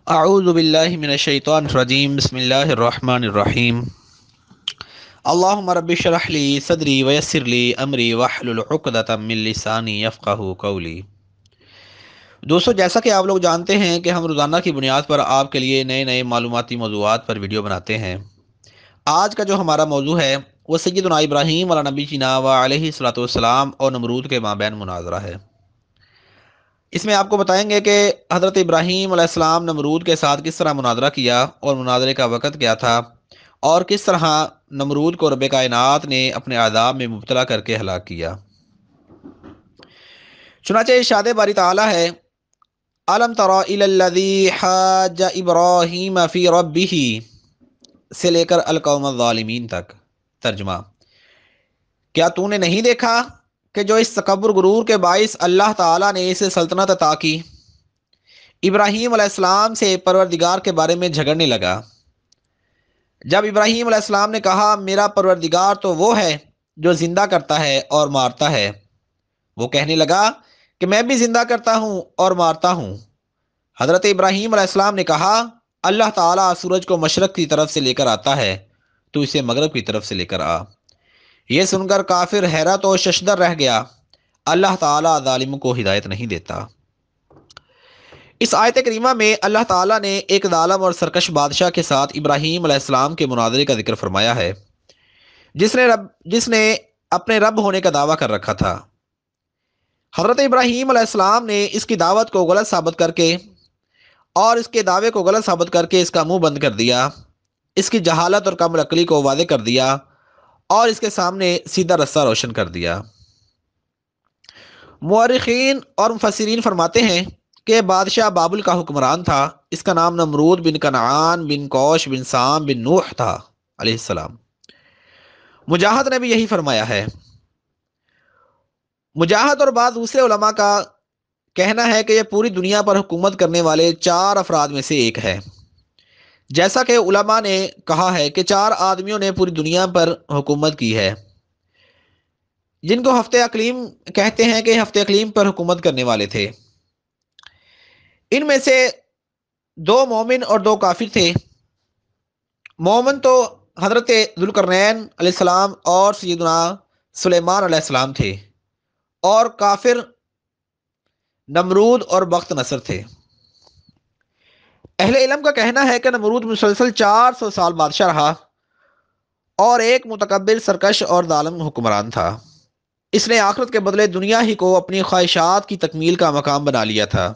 اعوذ باللہ من الشیطان الرجیم بسم اللہ الرحمن الرحیم اللہم رب اشرح لی صدری ویسر لی امری واحلل عقدۃ من لسانی یفقہوا قولی۔ دوستو، جیسا کہ آپ لوگ جانتے ہیں کہ ہم روزانہ کی بنیاد پر آپ کے لیے نئے نئے معلوماتی موضوعات پر ویڈیو بناتے ہیں۔ آج کا جو ہمارا موضوع ہے وہ سیدنا ابراہیم علیہ نبی جینا و علیہ الصلوۃ والسلام اور نمرود کے مابین مناظرہ ہے۔ اس میں آپ کو بتائیں گے کہ حضرت ابراہیم علیہ السلام نمرود کے ساتھ کس طرح مناظرہ کیا اور مناظرے کا وقت کیا تھا، اور کس طرح نمرود کو رب کائنات نے اپنے عذاب میں مبتلا کر کے ہلاک کیا۔ چنانچہ ارشاد باری تعالیٰ ہے، الم تر الی الذی حاج ابراہیم فی ربہ سے لے کر القوم الظالمین تک۔ ترجمہ: کیا تو نے نہیں دیکھا کہ جو اس تکبر غرور کے باعث اللہ تعالیٰ نے اسے سلطنت عطا کی، ابراہیم علیہ السلام سے پروردگار کے بارے میں جھگڑنے لگا۔ جب ابراہیم علیہ السلام نے کہا میرا پروردگار تو وہ ہے جو زندہ کرتا ہے اور مارتا ہے، وہ کہنے لگا کہ میں بھی زندہ کرتا ہوں اور مارتا ہوں۔ حضرت ابراہیم علیہ السلام نے کہا اللہ تعالیٰ سورج کو مشرق کی طرف سے لے کر آتا ہے، تو اسے مغرب کی طرف سے لے کر آ۔ یہ سن کر کافر حیرت و ششدر رہ گیا۔ اللہ تعالیٰ ظالموں کو ہدایت نہیں دیتا۔ اس آیت کریمہ میں اللہ تعالیٰ نے ایک ظالم اور سرکش بادشاہ کے ساتھ ابراہیم علیہ السلام کے مناظرے کا ذکر فرمایا ہے، جس نے اپنے رب ہونے کا دعویٰ کر رکھا تھا۔ حضرت ابراہیم علیہ السلام نے اس کی دعوت کو غلط ثابت کر کے اور اس کے دعوے کو غلط ثابت کر کے اس کا منہ بند کر دیا، اس کی جہالت اور کم عقلی کو واضح کر دیا اور اس کے سامنے سیدھا رستہ روشن کر دیا۔ مورخین اور مفسرین فرماتے ہیں کہ بادشاہ بابل کا حکمران تھا، اس کا نام نمرود بن کنعان بن کوش بن سام بن نوح تھا علیہ السلام۔ مجاہد نے بھی یہی فرمایا ہے۔ مجاہد اور بعض دوسرے علماء کا کہنا ہے کہ یہ پوری دنیا پر حکومت کرنے والے 4 افراد میں سے ایک ہے، جیسا کہ علماء نے کہا ہے کہ 4 آدمیوں نے پوری دنیا پر حکومت کی ہے، جن کو ہفتے اقلیم کہتے ہیں کہ ہفتے اقلیم پر حکومت کرنے والے تھے۔ ان میں سے 2 مومن اور 2 کافر تھے۔ مومن تو حضرت ذوالقرنین علیہ السلام اور سیدنا سلیمان علیہ السلام تھے، اور کافر نمرود اور بخت نصر تھے۔ اہل علم کا کہنا ہے کہ نمرود مسلسل 400 سال بادشاہ رہا اور ایک متکبر، سرکش اور ظالم حکمران تھا۔ اس نے آخرت کے بدلے دنیا ہی کو اپنی خواہشات کی تکمیل کا مقام بنا لیا تھا۔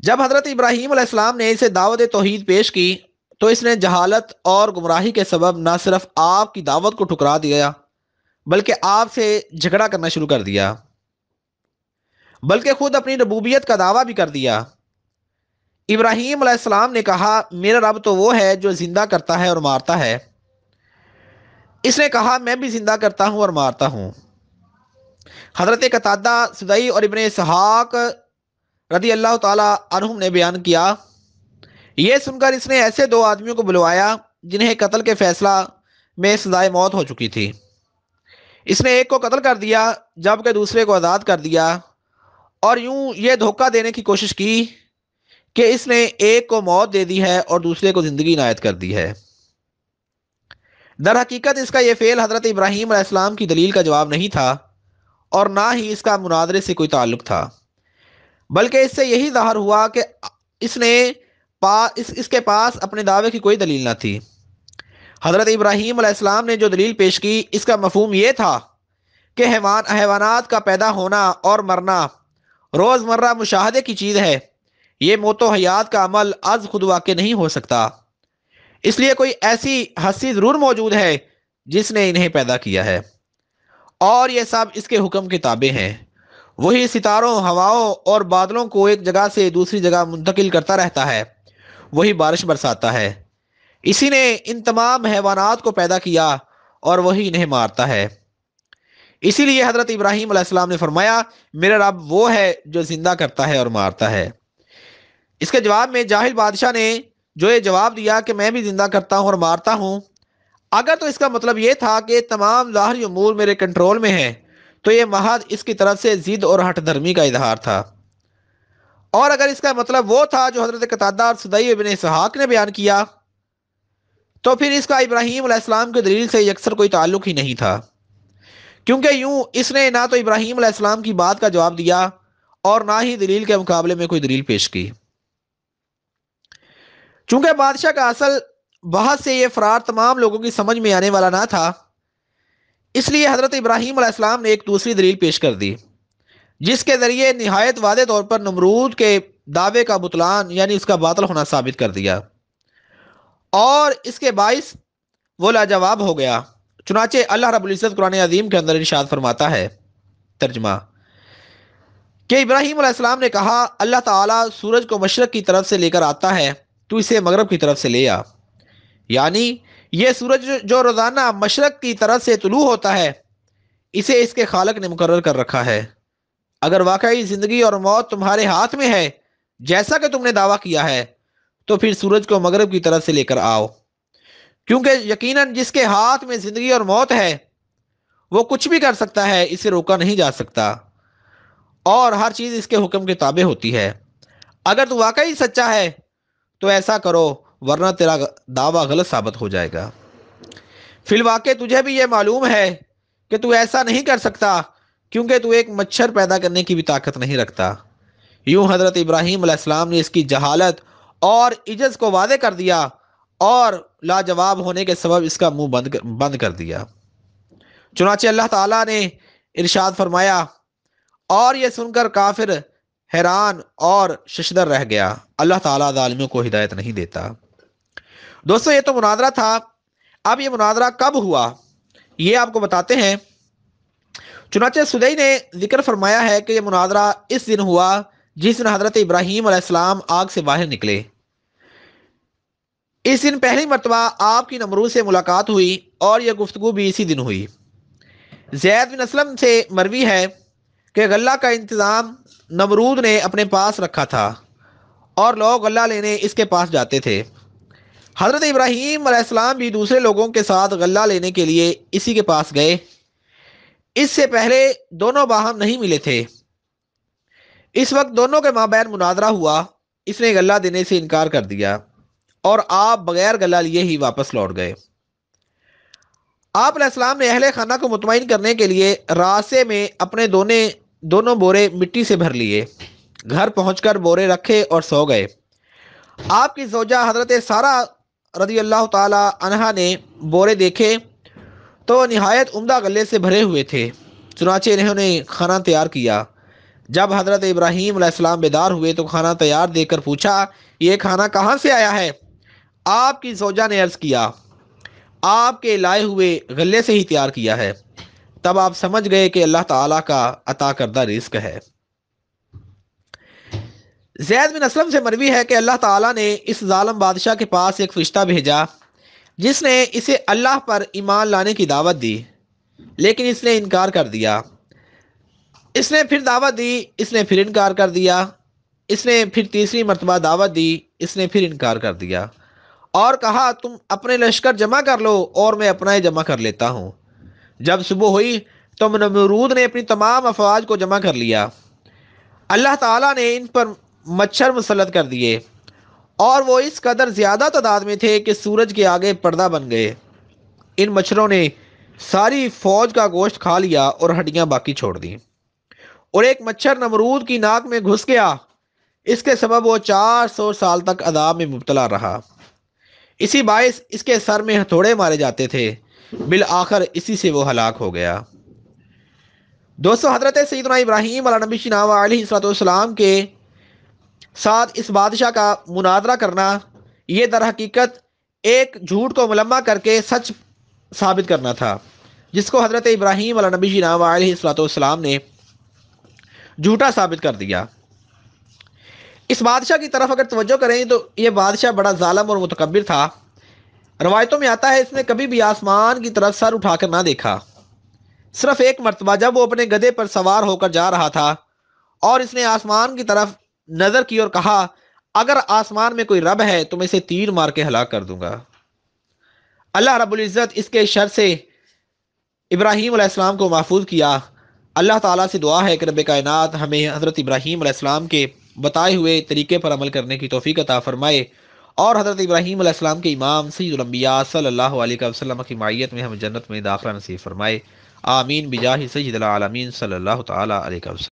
جب حضرت ابراہیم علیہ السلام نے اسے دعوت توحید پیش کی تو اس نے جہالت اور گمراہی کے سبب نہ صرف آپ کی دعوت کو ٹھکرا دیا بلکہ آپ سے جھگڑا کرنا شروع کر دیا، بلکہ خود اپنی ربوبیت کا دعویٰ بھی کر دیا۔ ابراہیم علیہ السلام نے کہا میرا رب تو وہ ہے جو زندہ کرتا ہے اور مارتا ہے۔ اس نے کہا میں بھی زندہ کرتا ہوں اور مارتا ہوں۔ حضرت قتادہ، سدئی اور ابن اسحاق رضی اللہ تعالی عنہم نے بیان کیا، یہ سن کر اس نے ایسے 2 آدمیوں کو بلوایا جنہیں قتل کے فیصلہ میں سزائے موت ہو چکی تھی۔ اس نے ایک کو قتل کر دیا جبکہ دوسرے کو آزاد کر دیا، اور یوں یہ دھوکہ دینے کی کوشش کی کہ اس نے ایک کو موت دے دی ہے اور دوسرے کو زندگی عنایت کر دی ہے۔ در حقیقت اس کا یہ فعل حضرت ابراہیم علیہ السلام کی دلیل کا جواب نہیں تھا اور نہ ہی اس کا مناظرے سے کوئی تعلق تھا، بلکہ اس سے یہی ظاہر ہوا کہ اس کے پاس اپنے دعوے کی کوئی دلیل نہ تھی۔ حضرت ابراہیم علیہ السلام نے جو دلیل پیش کی اس کا مفہوم یہ تھا کہ حیوانات کا پیدا ہونا اور مرنا روزمرہ مشاہدے کی چیز ہے، یہ موت و حیات کا عمل از خود واقع نہیں ہو سکتا، اس لیے کوئی ایسی ہستی ضرور موجود ہے جس نے انہیں پیدا کیا ہے، اور یہ سب اس کے حکم کے تابع ہیں۔ وہی ستاروں، ہواؤں اور بادلوں کو ایک جگہ سے دوسری جگہ منتقل کرتا رہتا ہے، وہی بارش برساتا ہے، اسی نے ان تمام حیوانات کو پیدا کیا اور وہی انہیں مارتا ہے۔ اسی لیے حضرت ابراہیم علیہ السلام نے فرمایا میرا رب وہ ہے جو زندہ کرتا ہے اور مارتا ہے۔ اس کے جواب میں جاہل بادشاہ نے جو یہ جواب دیا کہ میں بھی زندہ کرتا ہوں اور مارتا ہوں، اگر تو اس کا مطلب یہ تھا کہ تمام ظاہری امور میرے کنٹرول میں ہیں تو یہ محض اس کی طرف سے ضد اور ہٹ دھرمی کا اظہار تھا، اور اگر اس کا مطلب وہ تھا جو حضرت قتادہ اور سدی ابن اسحاق نے بیان کیا تو پھر اس کا ابراہیم علیہ السلام کی دلیل سے یکسر کوئی تعلق ہی نہیں تھا، کیونکہ یوں اس نے نہ تو ابراہیم علیہ السلام کی بات کا جواب دیا اور نہ ہی دلیل کے مقابلے میں کوئی دلیل پیش کی۔ چونکہ بادشاہ کا اصل بحث سے یہ فرار تمام لوگوں کی سمجھ میں آنے والا نہ تھا، اس لیے حضرت ابراہیم علیہ السلام نے ایک دوسری دلیل پیش کر دی، جس کے ذریعے نہایت واضح طور پر نمرود کے دعوے کا بطلان یعنی اس کا باطل ہونا ثابت کر دیا، اور اس کے باعث وہ لاجواب ہو گیا۔ چنانچہ اللہ رب العزت قرآن عظیم کے اندر ارشاد فرماتا ہے، ترجمہ، کہ ابراہیم علیہ السلام نے کہا اللہ تعالیٰ سورج کو مشرق کی طرف سے لے کر آتا ہے تو اسے مغرب کی طرف سے لے آ، یعنی یہ سورج جو روزانہ مشرق کی طرف سے طلوع ہوتا ہے اسے اس کے خالق نے مقرر کر رکھا ہے۔ اگر واقعی زندگی اور موت تمہارے ہاتھ میں ہے جیسا کہ تم نے دعویٰ کیا ہے تو پھر سورج کو مغرب کی طرف سے لے کر آؤ، کیونکہ یقیناً جس کے ہاتھ میں زندگی اور موت ہے وہ کچھ بھی کر سکتا ہے، اسے روکا نہیں جا سکتا، اور ہر چیز اس کے حکم کے تابع ہوتی ہے۔ اگر تو واقعی سچا ہے تو ایسا کرو ورنہ تیرا دعویٰ غلط ثابت ہو جائے گا۔ فی الواقع تجھے بھی یہ معلوم ہے کہ تو ایسا نہیں کر سکتا، کیونکہ تو ایک مچھر پیدا کرنے کی بھی طاقت نہیں رکھتا۔ یوں حضرت ابراہیم علیہ السلام نے اس کی جہالت اور عجز کو واضح کر دیا اور لاجواب ہونے کے سبب اس کا منہ بند کر دیا۔ چنانچہ اللہ تعالیٰ نے ارشاد فرمایا، اور یہ سن کر کافر حیران اور ششدر رہ گیا۔ اللہ تعالیٰ ظالموں کو ہدایت نہیں دیتا۔ دوستو، یہ تو مناظرہ تھا۔ اب یہ مناظرہ کب ہوا یہ آپ کو بتاتے ہیں۔ چنانچہ سدی نے ذکر فرمایا ہے کہ یہ مناظرہ اس دن ہوا جس دن حضرت ابراہیم علیہ السلام آگ سے باہر نکلے۔ اس دن پہلی مرتبہ آپ کی نمرود سے ملاقات ہوئی اور یہ گفتگو بھی اسی دن ہوئی۔ زید بن اسلم سے مروی ہے کہ غلہ کا انتظام نمرود نے اپنے پاس رکھا تھا اور لوگ غلہ لینے اس کے پاس جاتے تھے۔ حضرت ابراہیم علیہ السلام بھی دوسرے لوگوں کے ساتھ غلہ لینے کے لیے اسی کے پاس گئے۔ اس سے پہلے دونوں باہم نہیں ملے تھے۔ اس وقت دونوں کے مابین مناظرہ ہوا۔ اس نے غلہ دینے سے انکار کر دیا اور آپ بغیر غلہ لیے ہی واپس لوٹ گئے۔ آپ علیہ السلام نے اہل خانہ کو مطمئن کرنے کے لیے راستے میں اپنے دونوں بورے مٹی سے بھر لیے، گھر پہنچ کر بورے رکھے اور سو گئے۔ آپ کی زوجہ حضرت سارہ رضی اللہ تعالی عنہا نے بورے دیکھے تو نہایت عمدہ غلے سے بھرے ہوئے تھے، چنانچہ انہوں نے کھانا تیار کیا۔ جب حضرت ابراہیم علیہ السلام بیدار ہوئے تو کھانا تیار دیکھ کر پوچھا، یہ کھانا کہاں سے آیا ہے؟ آپ کی زوجہ نے عرض کیا، آپ کے لائے ہوئے غلے سے ہی تیار کیا ہے۔ تب آپ سمجھ گئے کہ اللہ تعالیٰ کا عطا کردہ رزق ہے۔ زید بن اسلم سے مروی ہے کہ اللہ تعالیٰ نے اس ظالم بادشاہ کے پاس ایک فرشتہ بھیجا جس نے اسے اللہ پر ایمان لانے کی دعوت دی، لیکن اس نے انکار کر دیا۔ اس نے پھر دعوت دی، اس نے پھر انکار کر دیا۔ اس نے پھر تیسری مرتبہ دعوت دی، اس نے پھر انکار کر دیا اور کہا، تم اپنے لشکر جمع کر لو اور میں اپنا ہی جمع کر لیتا ہوں۔ جب صبح ہوئی تو نمرود نے اپنی تمام افواج کو جمع کر لیا۔ اللہ تعالیٰ نے ان پر مچھر مسلط کر دیے اور وہ اس قدر زیادہ تعداد میں تھے کہ سورج کے آگے پردہ بن گئے۔ ان مچھروں نے ساری فوج کا گوشت کھا لیا اور ہڈیاں باقی چھوڑ دیں، اور ایک مچھر نمرود کی ناک میں گھس گیا۔ اس کے سبب وہ 400 سال تک عذاب میں مبتلا رہا۔ اسی باعث اس کے سر میں ہتھوڑے مارے جاتے تھے، بالآخر اسی سے وہ ہلاک ہو گیا۔ دوستو، حضرت سیدنا ابراہیم علیہ نبی علیہ السلام کے ساتھ اس بادشاہ کا مناظرہ کرنا یہ در حقیقت ایک جھوٹ کو ملمح کر کے سچ ثابت کرنا تھا، جس کو حضرت ابراہیم علیہ نبی علیہ السلام نے جھوٹا ثابت کر دیا۔ اس بادشاہ کی طرف اگر توجہ کریں تو یہ بادشاہ بڑا ظالم اور متکبر تھا۔ روایتوں میں آتا ہے اس نے کبھی بھی آسمان کی طرف سر اٹھا کر نہ دیکھا۔ صرف ایک مرتبہ جب وہ اپنے گدھے پر سوار ہو کر جا رہا تھا اور اس نے آسمان کی طرف نظر کی اور کہا، اگر آسمان میں کوئی رب ہے تو میں اسے تیر مار کے ہلاک کر دوں گا۔ اللہ رب العزت اس کے شر سے ابراہیم علیہ السلام کو محفوظ کیا۔ اللہ تعالیٰ سے دعا ہے کہ رب کائنات ہمیں حضرت ابراہیم علیہ السلام کے بتائے ہوئے طریقے پر عمل کرنے کی توفیق عطا فرمائے، اور حضرت ابراہیم علیہ السلام کے امام سید الانبیاء صلی اللہ علیہ وسلم کی معیت میں ہم جنت میں داخلہ نصیب فرمائے، آمین بجاہ سید العالمین صلی اللہ تعالی علیہ وسلم۔